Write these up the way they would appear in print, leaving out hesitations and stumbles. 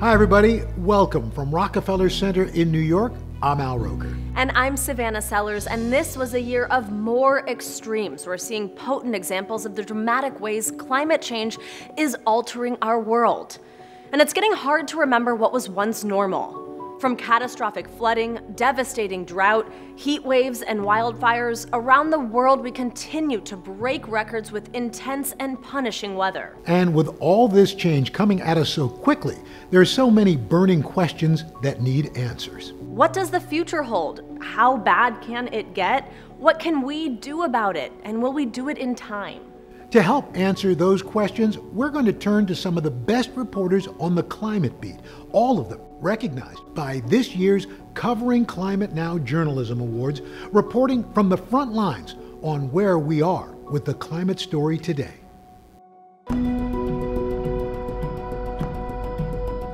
Hi, everybody. Welcome from Rockefeller Center in New York. I'm Al Roker. And I'm Savannah Sellers, and this was a year of more extremes. We're seeing potent examples of the dramatic ways climate change is altering our world. And it's getting hard to remember what was once normal. From catastrophic flooding, devastating drought, heat waves, and wildfires, around the world we continue to break records with intense and punishing weather. And with all this change coming at us so quickly, there are so many burning questions that need answers. What does the future hold? How bad can it get? What can we do about it? And will we do it in time? To help answer those questions, we're going to turn to some of the best reporters on the climate beat, all of them recognized by this year's Covering Climate Now Journalism Awards, reporting from the front lines on where we are with the climate story today.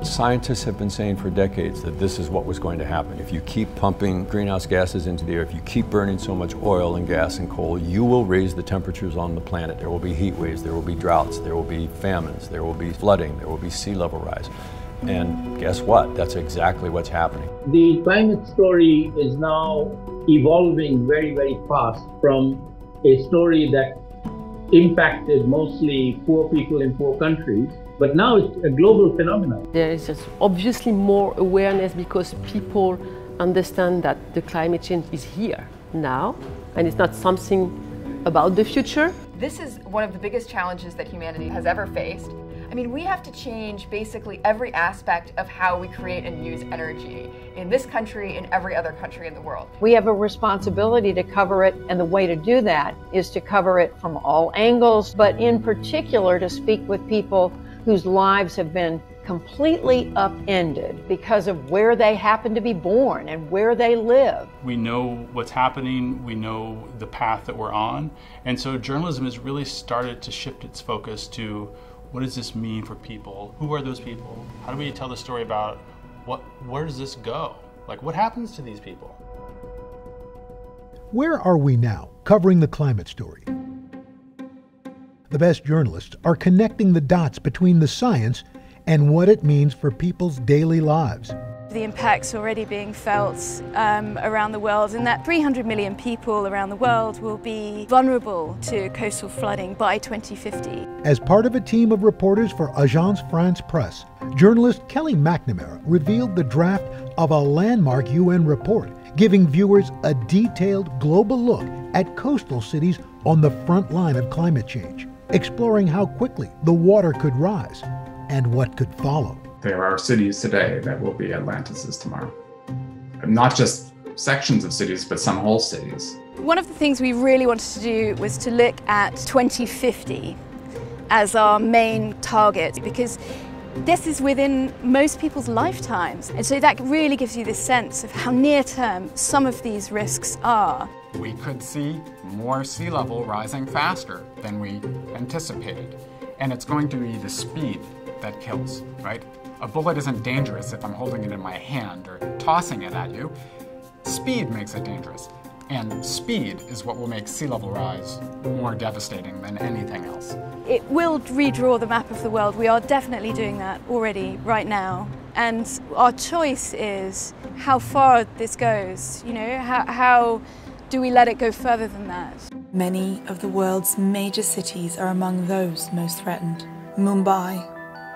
Scientists have been saying for decades that this is what was going to happen. If you keep pumping greenhouse gases into the air, if you keep burning so much oil and gas and coal, you will raise the temperatures on the planet. There will be heat waves, there will be droughts, there will be famines, there will be flooding, there will be sea level rise. And guess what? That's exactly what's happening. The climate story is now evolving very, very fast from a story that impacted mostly poor people in poor countries. But now it's a global phenomenon. There is just obviously more awareness because people understand that the climate change is here now, and it's not something about the future. This is one of the biggest challenges that humanity has ever faced. I mean, we have to change basically every aspect of how we create and use energy in this country and every other country in the world. We have a responsibility to cover it, and the way to do that is to cover it from all angles, but in particular to speak with people whose lives have been completely upended because of where they happen to be born and where they live. We know what's happening, we know the path that we're on, and so journalism has really started to shift its focus to what does this mean for people? Who are those people? How do we tell the story about where does this go? Like, what happens to these people? Where are we now covering the climate story? The best journalists are connecting the dots between the science and what it means for people's daily lives. The impact's already being felt around the world, and that 300 million people around the world will be vulnerable to coastal flooding by 2050. As part of a team of reporters for Agence France-Presse, journalist Kelly McNamara revealed the draft of a landmark UN report, giving viewers a detailed global look at coastal cities on the front line of climate change, exploring how quickly the water could rise and what could follow. There are cities today that will be Atlantises tomorrow. Not just sections of cities, but some whole cities. One of the things we really wanted to do was to look at 2050 as our main target, because this is within most people's lifetimes. And so that really gives you this sense of how near term some of these risks are. We could see more sea level rising faster than we anticipated. And it's going to be the speed that kills, right? A bullet isn't dangerous if I'm holding it in my hand or tossing it at you. Speed makes it dangerous. And speed is what will make sea level rise more devastating than anything else. It will redraw the map of the world. We are definitely doing that already right now. And our choice is how far this goes. You know, how do we let it go further than that? Many of the world's major cities are among those most threatened. Mumbai,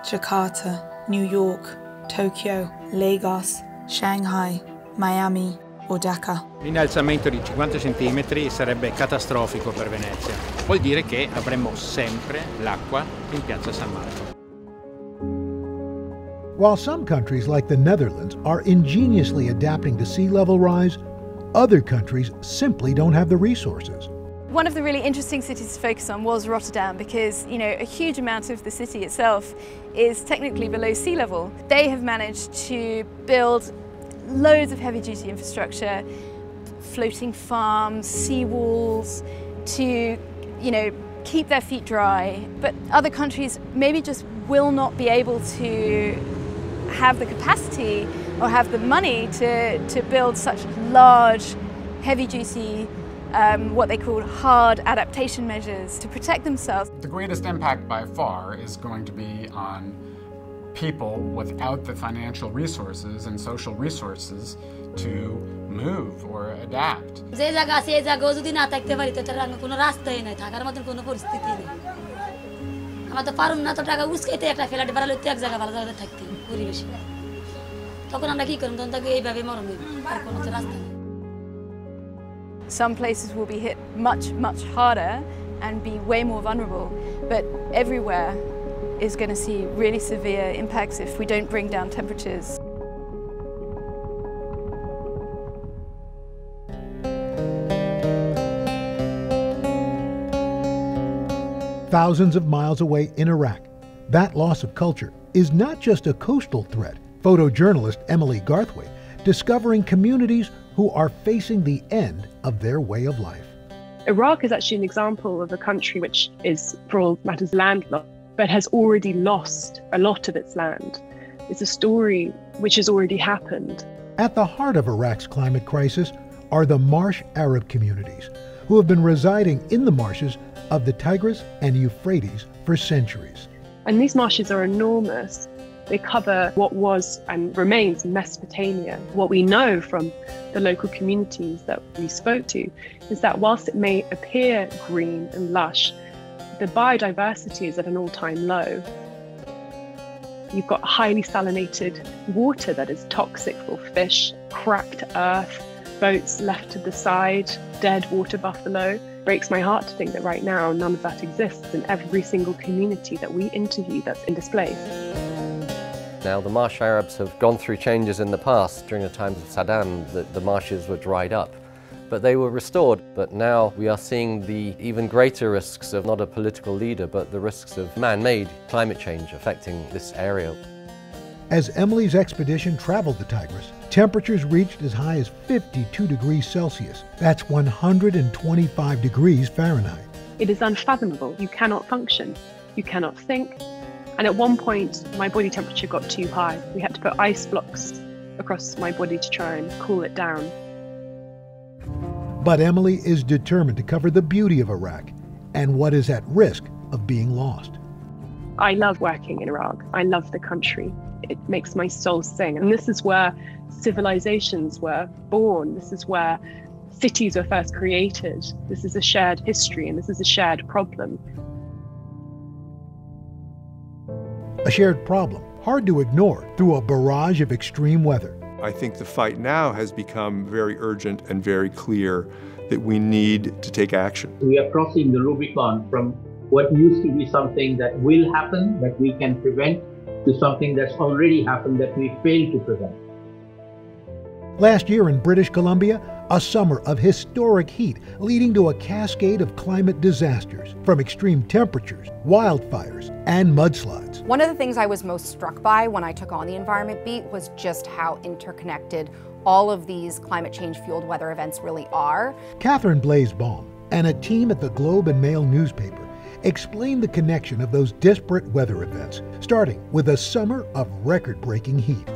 Jakarta, New York, Tokyo, Lagos, Shanghai, Miami o Dhaka. L'innalzamento di 50 centimetri sarebbe catastrofico per Venezia. Vuol dire che avremmo sempre l'acqua in Piazza San Marco. While some countries like the Netherlands are ingeniously adapting to sea level rise, other countries simply don't have the resources. One of the really interesting cities to focus on was Rotterdam because, you know, a huge amount of the city itself is technically below sea level. They have managed to build loads of heavy-duty infrastructure, floating farms, seawalls, to, you know, keep their feet dry. But other countries maybe just will not be able to have the capacity or have the money to build such large, heavy-duty what they call hard adaptation measures to protect themselves. The greatest impact by far is going to be on people without the financial resources and social resources to move or adapt. যে জায়গা আছে এই জায়গাও যদি না থাকতে পারি তো তার কোনো রাস্তাই নাই, থাকার মতন কোনো পরিস্থিতি নেই। আমরা তো পারুম না তো টাকা উস্কাইতে একটা ফ্ল্যাট ভাড়া লইতে এক জায়গা ভালো জায়গাতে থাকতে পরিবেশে, তখন আমরা কি করব? তখন তাকে এইভাবে মরণ দেব, আর কোনো তো রাস্তা নেই। Some places will be hit much harder and be way more vulnerable, but everywhere is going to see really severe impacts if we don't bring down temperatures. Thousands of miles away in Iraq, that loss of culture is not just a coastal threat. Photojournalist Emily Garthwaite discovering communities who are facing the end of their way of life. Iraq is actually an example of a country which is, for all matters, landlocked, but has already lost a lot of its land. It's a story which has already happened. At the heart of Iraq's climate crisis are the Marsh Arab communities, who have been residing in the marshes of the Tigris and Euphrates for centuries. And these marshes are enormous. They cover what was and remains Mesopotamia. What we know from the local communities that we spoke to is that whilst it may appear green and lush, the biodiversity is at an all-time low. You've got highly salinated water that is toxic for fish, cracked earth, boats left to the side, dead water buffalo. It breaks my heart to think that right now none of that exists in every single community that we interview that's in displace. Now, the Marsh Arabs have gone through changes in the past. During the times of Saddam, the marshes were dried up, but they were restored. But now we are seeing the even greater risks of not a political leader, but the risks of man-made climate change affecting this area. As Emily's expedition traveled the Tigris, temperatures reached as high as 52 degrees Celsius. That's 125 degrees Fahrenheit. It is unfathomable. You cannot function. You cannot think. And at one point, my body temperature got too high. We had to put ice blocks across my body to try and cool it down. But Emily is determined to cover the beauty of Iraq and what is at risk of being lost. I love working in Iraq. I love the country. It makes my soul sing. And this is where civilizations were born. This is where cities were first created. This is a shared history and this is a shared problem. A shared problem, hard to ignore through a barrage of extreme weather. I think the fight now has become very urgent and very clear that we need to take action. We are crossing the Rubicon from what used to be something that will happen, that we can prevent, to something that's already happened that we failed to prevent. Last year in British Columbia, a summer of historic heat leading to a cascade of climate disasters, from extreme temperatures, wildfires, and mudslides. One of the things I was most struck by when I took on the Environment Beat was just how interconnected all of these climate change fueled weather events really are. Kathryn Blaze Baum and a team at the Globe and Mail newspaper explained the connection of those disparate weather events, starting with a summer of record-breaking heat.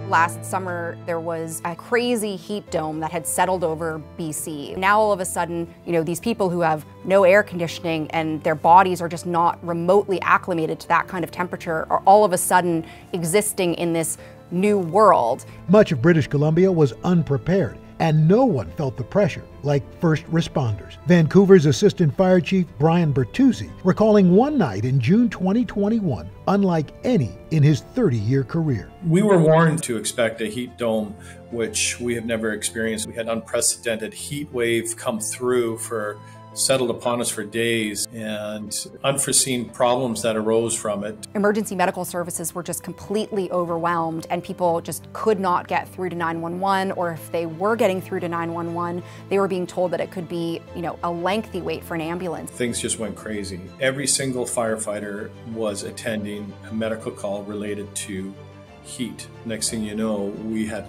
Last summer, there was a crazy heat dome that had settled over BC. Now, all of a sudden, these people who have no air conditioning and their bodies are just not remotely acclimated to that kind of temperature are all of a sudden existing in this new world. Much of British Columbia was unprepared, and no one felt the pressure like first responders. Vancouver's Assistant Fire Chief Brian Bertuzzi recalling one night in June 2021 unlike any in his 30-year career. We were warned to expect a heat dome, which we have never experienced. We had unprecedented heat wave come through settled upon us for days, and unforeseen problems that arose from it. Emergency medical services were just completely overwhelmed, and people just could not get through to 911, or if they were getting through to 911, they were being told that it could be, a lengthy wait for an ambulance. Things just went crazy. Every single firefighter was attending a medical call related to heat. Next thing you know, we had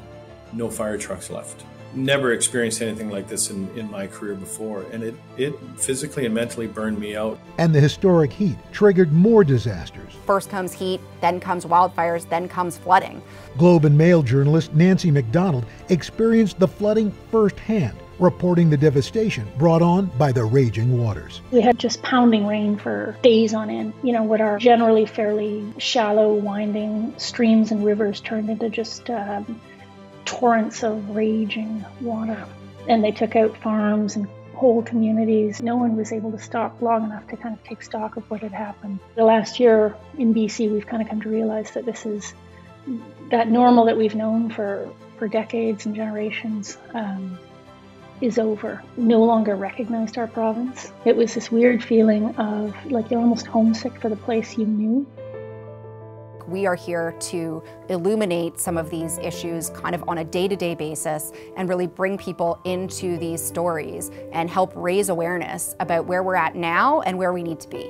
no fire trucks left. never experienced anything like this in my career before, and it physically and mentally burned me out. And the historic heat triggered more disasters. First comes heat, then comes wildfires, then comes flooding. Globe and Mail journalist Nancy MacDonald experienced the flooding firsthand, reporting the devastation brought on by the raging waters. We had just pounding rain for days on end. You know, what are generally fairly shallow, winding streams and rivers turned into just torrents of raging water. And they took out farms and whole communities. No one was able to stop long enough to kind of take stock of what had happened. The last year in BC, we've kind of come to realize that this is that normal that we've known for decades and generations is over. No longer recognized our province. It was this weird feeling of like you're almost homesick for the place you knew. We are here to illuminate some of these issues kind of on a day-to-day basis and really bring people into these stories and help raise awareness about where we're at now and where we need to be.